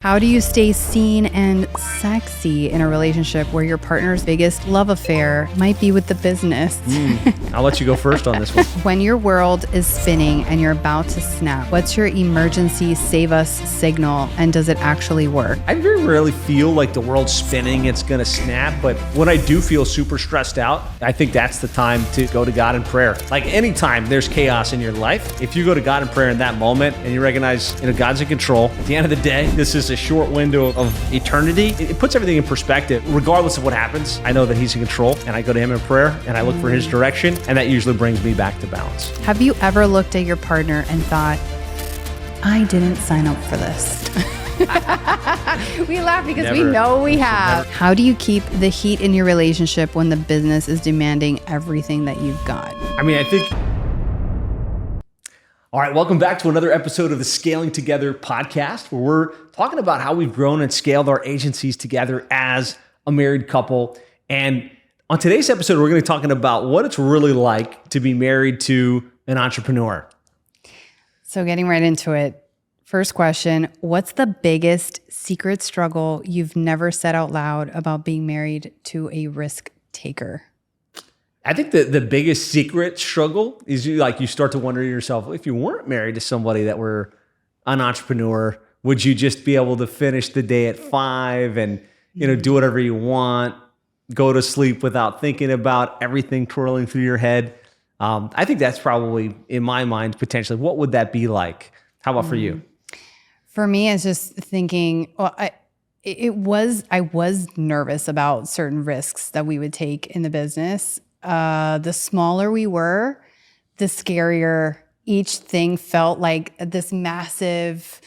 How do you stay seen and sexy in a relationship where your partner's biggest love affair might be with the business? I'll let you go first on this one. When your world is spinning and you're about to snap, what's your emergency save us signal, and does it actually work? I very rarely feel like the world's spinning, it's going to snap. But when I do feel super stressed out, I think that's the time to go to God in prayer. Like anytime there's chaos in your life, if you go to God in prayer in that moment and you recognize, God's in control, at the end of the day, this is a short window of eternity. It puts everything in perspective. Regardless of what happens, I know that He's in control, and I go to Him in prayer and I look for His direction, and that usually brings me back to balance. Have you ever looked at your partner and thought, I didn't sign up for this? We laugh because Never. we know we have. How do you keep the heat in your relationship when the business is demanding everything that you've got? I think... All right, welcome back to another episode of the Scaling Together podcast, where we're talking about how we've grown and scaled our agencies together as a married couple. And on today's episode, we're going to be talking about what it's really like to be married to an entrepreneur. So getting right into it, first question, what's the biggest secret struggle you've never said out loud about being married to a risk taker? I think the biggest secret struggle is you start to wonder to yourself, if you weren't married to somebody that were an entrepreneur, would you just be able to finish the day at 5 and do whatever you want, go to sleep without thinking about everything twirling through your head? I think that's probably, in my mind, potentially, what would that be like? How about for you? For me, it's just thinking, I was nervous about certain risks that we would take in the business. The smaller we were, the scarier each thing felt, like this massive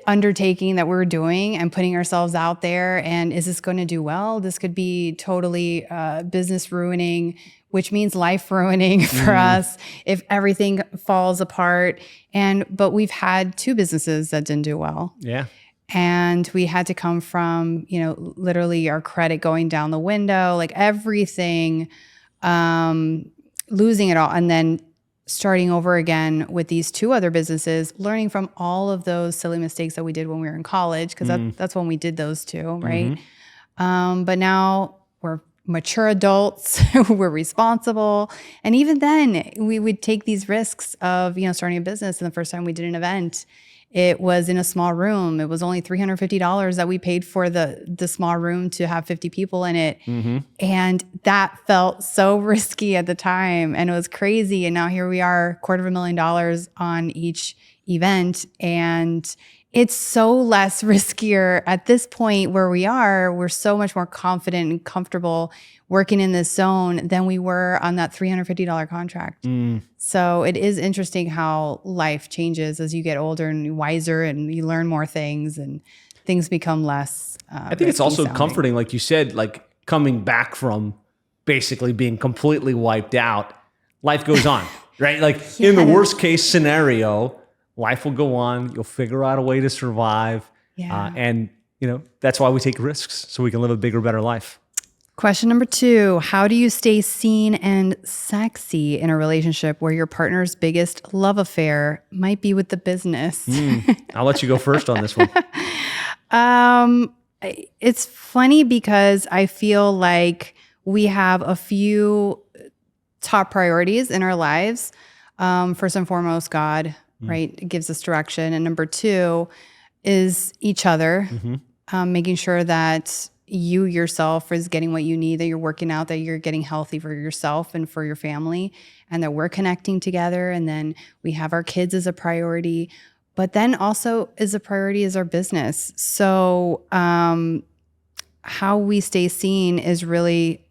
undertaking that we're doing and putting ourselves out there. And is this going to do well? This could be totally business ruining, which means life ruining for us if everything falls apart. But we've had 2 businesses that didn't do well. Yeah. And we had to come from, literally our credit going down the window, like everything, losing it all, and then starting over again with these 2 other businesses, learning from all of those silly mistakes that we did when we were in college, because that's when we did those 2, right? But now we're mature adults, we're responsible. And even then we would take these risks of, starting a business. And the first time we did an event, it was in a small room. It was only $350 that we paid for the small room to have 50 people in it. And that felt so risky at the time, and it was crazy. And now here we are, $250,000 on each event. And it's so less riskier at this point where we are. We're so much more confident and comfortable working in this zone than we were on that $350 contract. So it is interesting how life changes as you get older and wiser, and you learn more things and things become less I think it's also comforting, like you said, like coming back from basically being completely wiped out, life goes on, right? Like in the worst case scenario, life will go on. You'll figure out a way to survive. And that's why we take risks, so we can live a bigger, better life. Question number 2, how do you stay seen and sexy in a relationship where your partner's biggest love affair might be with the business? I'll let you go first on this one. It's funny because I feel like we have a few top priorities in our lives. First and foremost, God, right? It gives us direction. And number 2 is each other, making sure that you yourself is getting what you need, that you're working out, that you're getting healthy for yourself and for your family, and that we're connecting together. And then we have our kids as a priority, but then also as a priority is our business. So how we stay seen is really,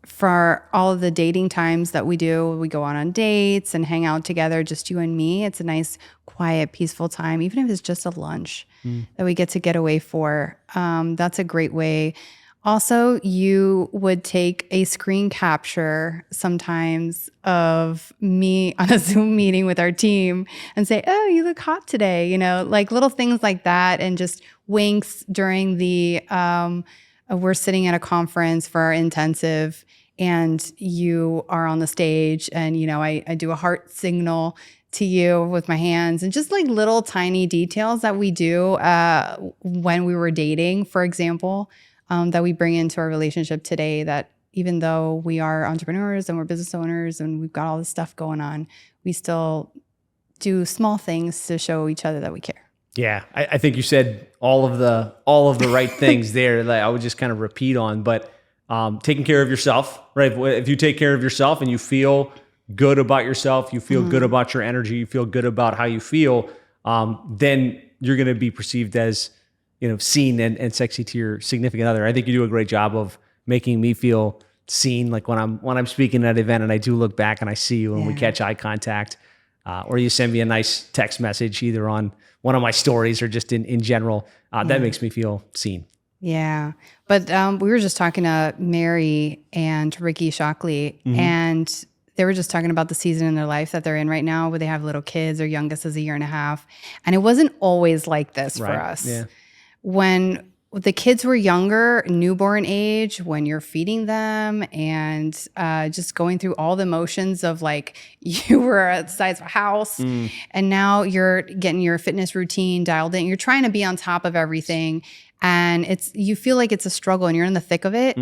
for all of the dating times that we do, we go on dates and hang out together, just you and me. It's a nice, quiet, peaceful time, even if it's just a lunch that we get away for. That's a great way. Also, you would take a screen capture sometimes of me on a Zoom meeting with our team and say, oh, you look hot today, like little things like that, and just winks during the, we're sitting at a conference for our intensive, and you are on the stage, and I do a heart signal to you with my hands, and just like little tiny details that we do when we were dating, for example, that we bring into our relationship today, that even though we are entrepreneurs and we're business owners and we've got all this stuff going on, we still do small things to show each other that we care. Yeah, I think you said all of the right things there that I would just kind of repeat on. But taking care of yourself, right? If you take care of yourself and you feel good about yourself, you feel good about your energy, you feel good about how you feel, then you're going to be perceived as, seen and sexy to your significant other. I think you do a great job of making me feel seen. Like when I'm speaking at an event and I do look back and I see you and we catch eye contact, or you send me a nice text message either on one of my stories or just in general, that makes me feel seen. Yeah. But we were just talking to Mary and Ricky Shockley, and they were just talking about the season in their life that they're in right now, where they have little kids. Their youngest is 1.5 years. And it wasn't always like this for us. Yeah. When the kids were younger, newborn age, when you're feeding them and just going through all the motions of like you were at the size of a house and now you're getting your fitness routine dialed in. You're trying to be on top of everything. And you feel like it's a struggle and you're in the thick of it.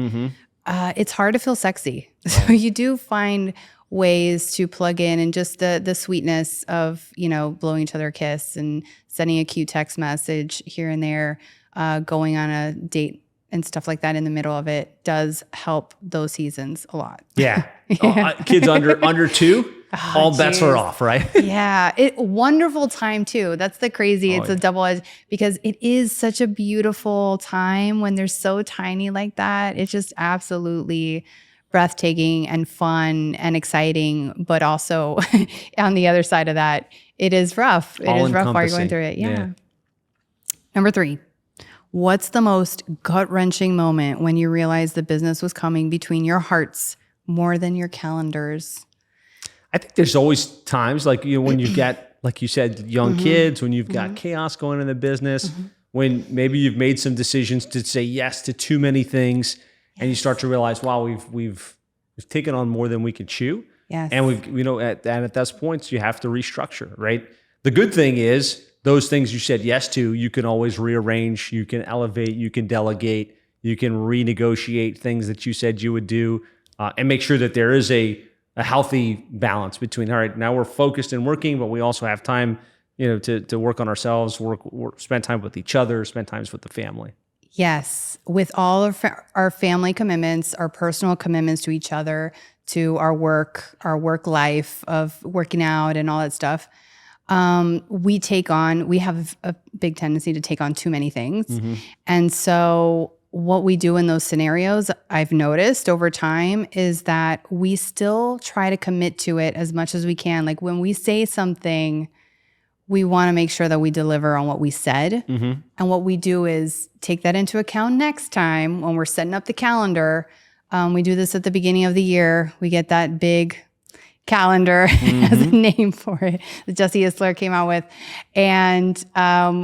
It's hard to feel sexy. So you do find ways to plug in, and just the sweetness of, blowing each other a kiss and sending a cute text message here and there, going on a date and stuff like that in the middle of it does help those seasons a lot. Yeah. Kids under 2, all bets are off, right? Yeah. Wonderful time too. That's the crazy. It's a double-edged, because it is such a beautiful time when they're so tiny like that. It's just absolutely breathtaking and fun and exciting, but also on the other side of that, it is rough. It is rough while you're going through it. Yeah. Number 3. What's the most gut-wrenching moment when you realized the business was coming between your hearts more than your calendars? I think there's always times like, when you get, like you said, young kids, when you've got chaos going in the business, when maybe you've made some decisions to say yes to too many things, and you start to realize, wow, we've taken on more than we can chew. Yes. And at those points you have to restructure, right? The good thing is those things you said yes to, you can always rearrange, you can elevate, you can delegate, you can renegotiate things that you said you would do, and make sure that there is a healthy balance between, all right, now we're focused and working, but we also have time, to work on ourselves, work, spend time with each other, spend time with the family. Yes. With all of our family commitments, our personal commitments to each other, to our work life of working out and all that stuff, we have a big tendency to take on too many things. And so what we do in those scenarios, I've noticed over time, is that we still try to commit to it as much as we can. Like when we say something, we want to make sure that we deliver on what we said. And what we do is take that into account next time when we're setting up the calendar. We do this at the beginning of the year. We get that big calendar, has a name for it, that Jesse Isler came out with. And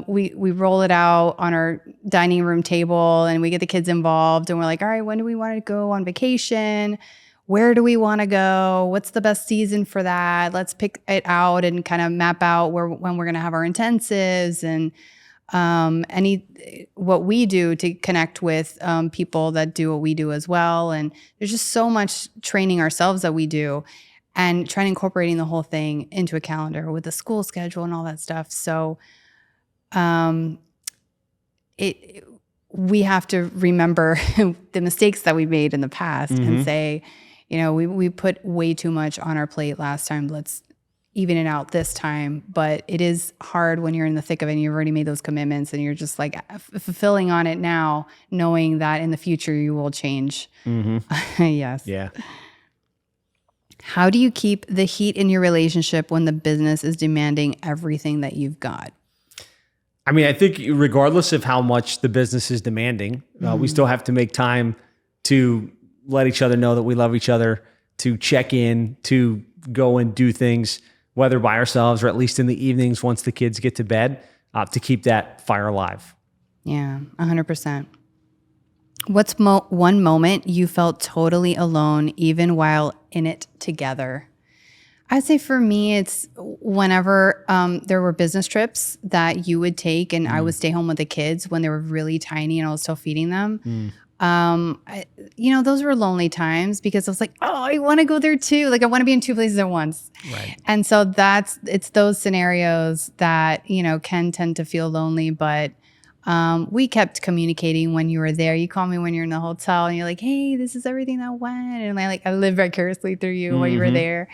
we roll it out on our dining room table, and we get the kids involved, and we're like, all right, when do we want to go on vacation? Where do we want to go? What's the best season for that? Let's pick it out and kind of map out when we're going to have our intensives, and what we do to connect with people that do what we do as well. And there's just so much training ourselves that we do, and trying to incorporating the whole thing into a calendar with the school schedule and all that stuff. So we have to remember the mistakes that we made in the past and say, we put way too much on our plate last time. Let's even it out this time. But it is hard when you're in the thick of it and you've already made those commitments and you're just like fulfilling on it now, knowing that in the future you will change. Yes. Yeah. How do you keep the heat in your relationship when the business is demanding everything that you've got? I mean, I think regardless of how much the business is demanding, we still have to make time to let each other know that we love each other, to check in, to go and do things, whether by ourselves or at least in the evenings once the kids get to bed, to keep that fire alive. Yeah, 100%. What's one moment you felt totally alone even while in it together? I'd say for me, it's whenever there were business trips that you would take and I would stay home with the kids when they were really tiny and I was still feeding them. Those were lonely times because I was like, oh, I want to go there too. Like I want to be in two places at once. Right. And so it's those scenarios that, can tend to feel lonely, but we kept communicating when you were there. You call me when you're in the hotel and you're like, hey, this is everything that went. And I live vicariously through you while you were there.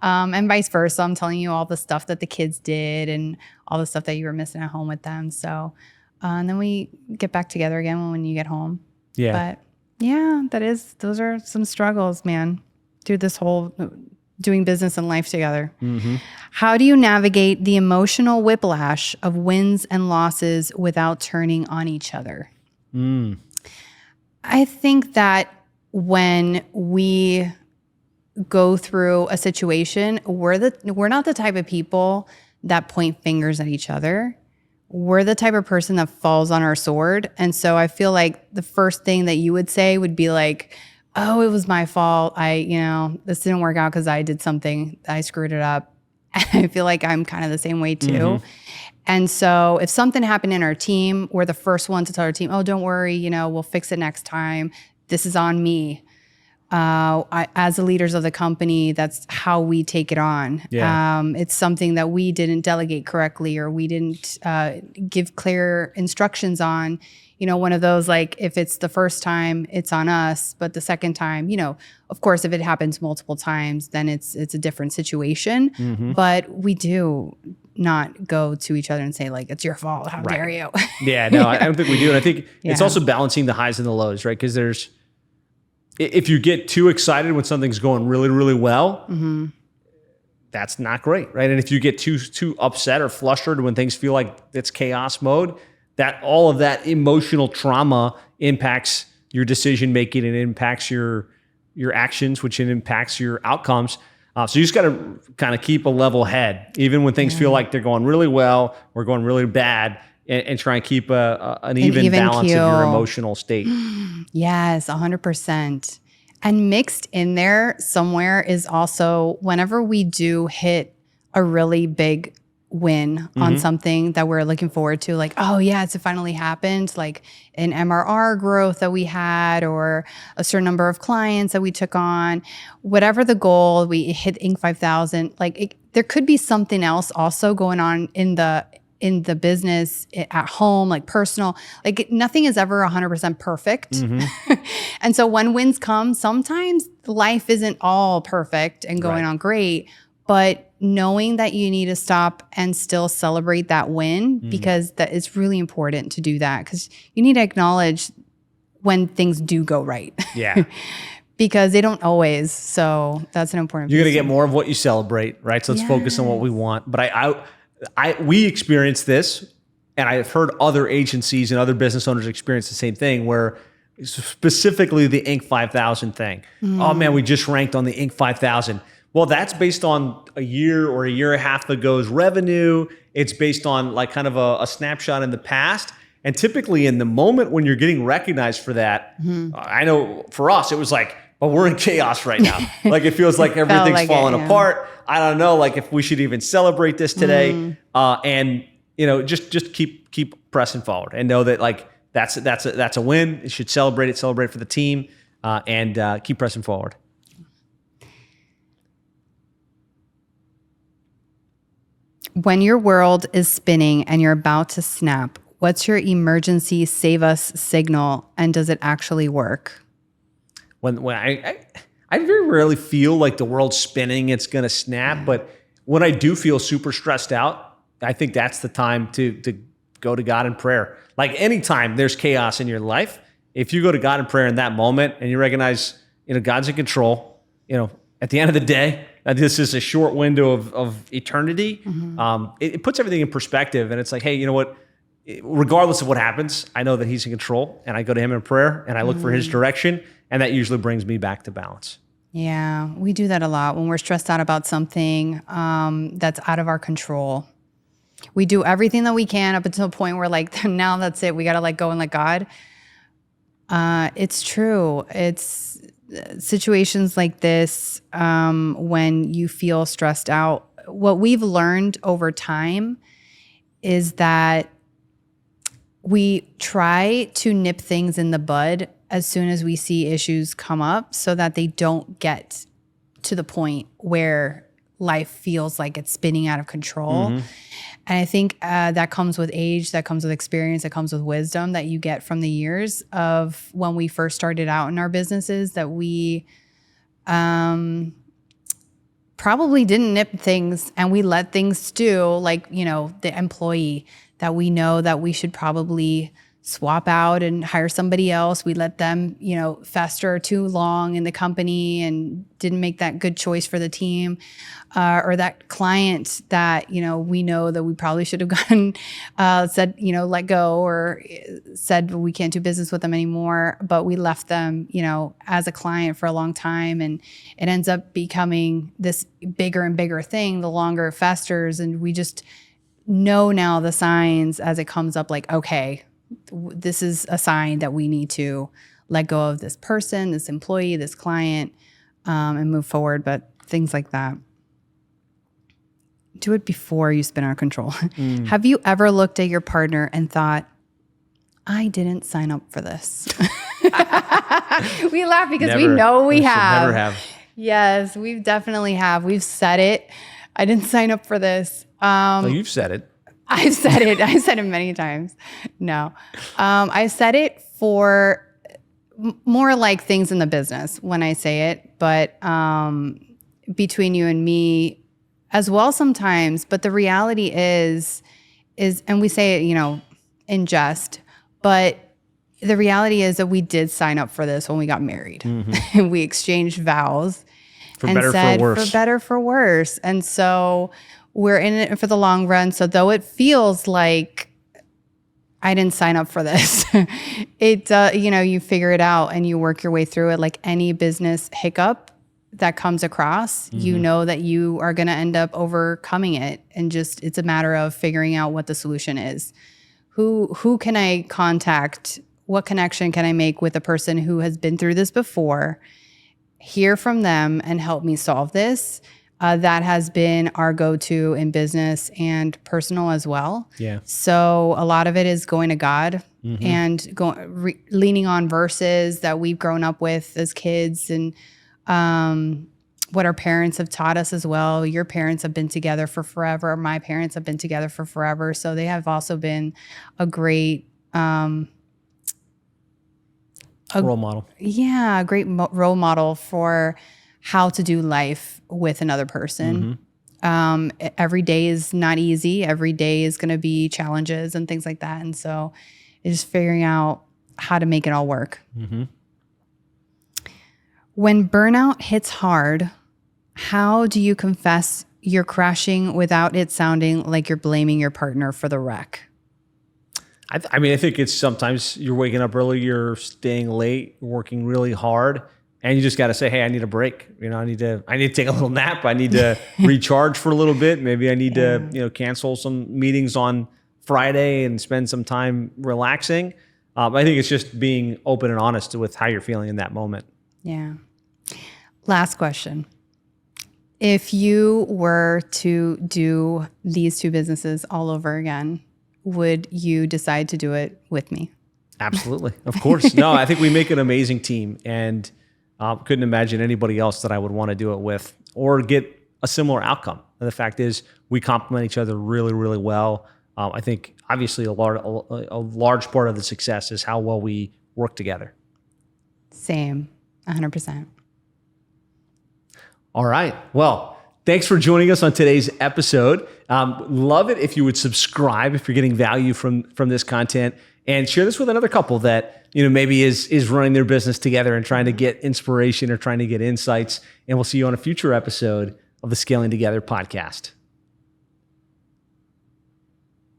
And vice versa. I'm telling you all the stuff that the kids did and all the stuff that you were missing at home with them. So, and then we get back together again when you get home. Yeah. But yeah, those are some struggles, man, through this whole doing business and life together. How do you navigate the emotional whiplash of wins and losses without turning on each other? I think that when we go through a situation, we're not the type of people that point fingers at each other. We're the type of person that falls on our sword. And so I feel like the first thing that you would say would be like, oh, it was my fault. This didn't work out because I did something. I screwed it up. I feel like I'm kind of the same way too. And so if something happened in our team, we're the first one to tell our team, oh, don't worry, we'll fix it next time. This is on me. As the leaders of the company, that's how we take it on. Yeah. It's something that we didn't delegate correctly or we didn't give clear instructions on. One of those, like if it's the first time, it's on us, but the second time, of course, if it happens multiple times, then it's a different situation. But we do not go to each other and say like, it's your fault. How dare you? Yeah, no, I don't think we do. And I think it's also balancing the highs and the lows, right? Because if you get too excited when something's going really, really well, that's not great, right? And if you get too upset or flustered when things feel like it's chaos mode, that all of that emotional trauma impacts your decision making and impacts your actions, which impacts your outcomes. So you just got to kind of keep a level head, even when things feel like they're going really well or going really bad, and try and keep an even balance keel. of your emotional state. Yes, 100%. And mixed in there somewhere is also whenever we do hit a really big win on something that we're looking forward to, like, oh yeah, it finally happened, like an MRR growth that we had or a certain number of clients that we took on, whatever the goal, we hit Inc. 5000, there could be something else also going on in the business at home, like personal, like nothing is ever 100% perfect. And so when wins come, sometimes life isn't all perfect and going on great, but knowing that you need to stop and still celebrate that win, because that it's really important to do that, because you need to acknowledge when things do go right. Yeah. Because they don't always. So that's an important You're going to piece. get more of what you celebrate, right? So let's focus on what we want. But we experienced this, and I've heard other agencies and other business owners experience the same thing, where specifically the Inc. 5000 thing. Oh man, we just ranked on the Inc. 5000. Well, that's based on a year or a year and a half ago's revenue. It's based on like kind of a snapshot in the past. And typically in the moment when you're getting recognized for that, I know for us, it was like, but we're in chaos right now. Like it feels like everything's falling apart. I don't know, like if we should even celebrate this today. And just keep pressing forward and know that like that's a win. You should celebrate for the team, and keep pressing forward. When your world is spinning and you're about to snap, what's your emergency save us signal, and does it actually work? When I very rarely feel like the world's spinning, it's going to snap. But when I do feel super stressed out, I think that's the time to go to God in prayer. Like anytime there's chaos in your life, if you go to God in prayer in that moment and you recognize, God's in control, at the end of the day, that this is a short window of eternity, it puts everything in perspective. And it's like, hey, you know what? Regardless of what happens, I know that He's in control, and I go to Him in prayer and I look for His direction. And that usually brings me back to balance. Yeah, we do that a lot when we're stressed out about something that's out of our control. We do everything that we can up until a point where like, now that's it. We got to let go and let God. It's true. situations like this, when you feel stressed out, what we've learned over time is that we try to nip things in the bud as soon as we see issues come up so that they don't get to the point where life feels like it's spinning out of control. And I think that comes with age, that comes with experience, that comes with wisdom that you get from the years of when we first started out in our businesses, that we probably didn't nip things and we let things stew, like, the employee that we know that we should probably swap out and hire somebody else. We let them, fester too long in the company and didn't make that good choice for the team. Or that client that, we know that we probably should have gotten, said, let go, or said we can't do business with them anymore, but we left them, as a client for a long time. And it ends up becoming this bigger and bigger thing the longer it festers. And we just know now the signs as it comes up, like, okay, this is a sign that we need to let go of this person, this employee, this client, and move forward. But things like that. Do it before you spin out of control. Have you ever looked at your partner and thought, I didn't sign up for this? We laugh because we know we have. Never have. Yes, we definitely have. We've said it. I didn't sign up for this. Well, you've said it. I've said it. I said it many times. No. I said it for more like things in the business when I say it, but between you and me as well sometimes. But the reality is, and we say it, in jest, but the reality is that we did sign up for this when we got married. And we exchanged vows For better, for worse. For better, for worse. And so we're in it for the long run. So though it feels like I didn't sign up for this, you figure it out and you work your way through it. Like any business hiccup that comes across, you know that you are going to end up overcoming it. And just, it's a matter of figuring out what the solution is. Who can I contact? What connection can I make with a person who has been through this before? Hear from them and help me solve this. That has been our go-to in business and personal as well. Yeah. So a lot of it is going to God and leaning on verses that we've grown up with as kids, and what our parents have taught us as well. Your parents have been together for forever. My parents have been together for forever. So they have also been a great role model. Yeah, a great role model for how to do life with another person. Every day is not easy. Every day is going to be challenges and things like that. And so it's just figuring out how to make it all work. When burnout hits hard, how do you confess you're crashing without it sounding like you're blaming your partner for the wreck? I think it's sometimes you're waking up early, you're staying late, working really hard, and you just got to say, hey, I need a break. I need to take a little nap. I need to recharge for a little bit. Maybe I need to, cancel some meetings on Friday and spend some time relaxing. I think it's just being open and honest with how you're feeling in that moment. Yeah. Last question. If you were to do these two businesses all over again, would you decide to do it with me? Absolutely. Of course. No, I think we make an amazing team, and couldn't imagine anybody else that I would want to do it with or get a similar outcome. And the fact is we complement each other really, really well. I think obviously a large part of the success is how well we work together. Same, 100%. All right. Well, thanks for joining us on today's episode. Love it if you would subscribe if you're getting value from this content, and share this with another couple that maybe is running their business together and trying to get inspiration or trying to get insights. And we'll see you on a future episode of the Scaling Together podcast.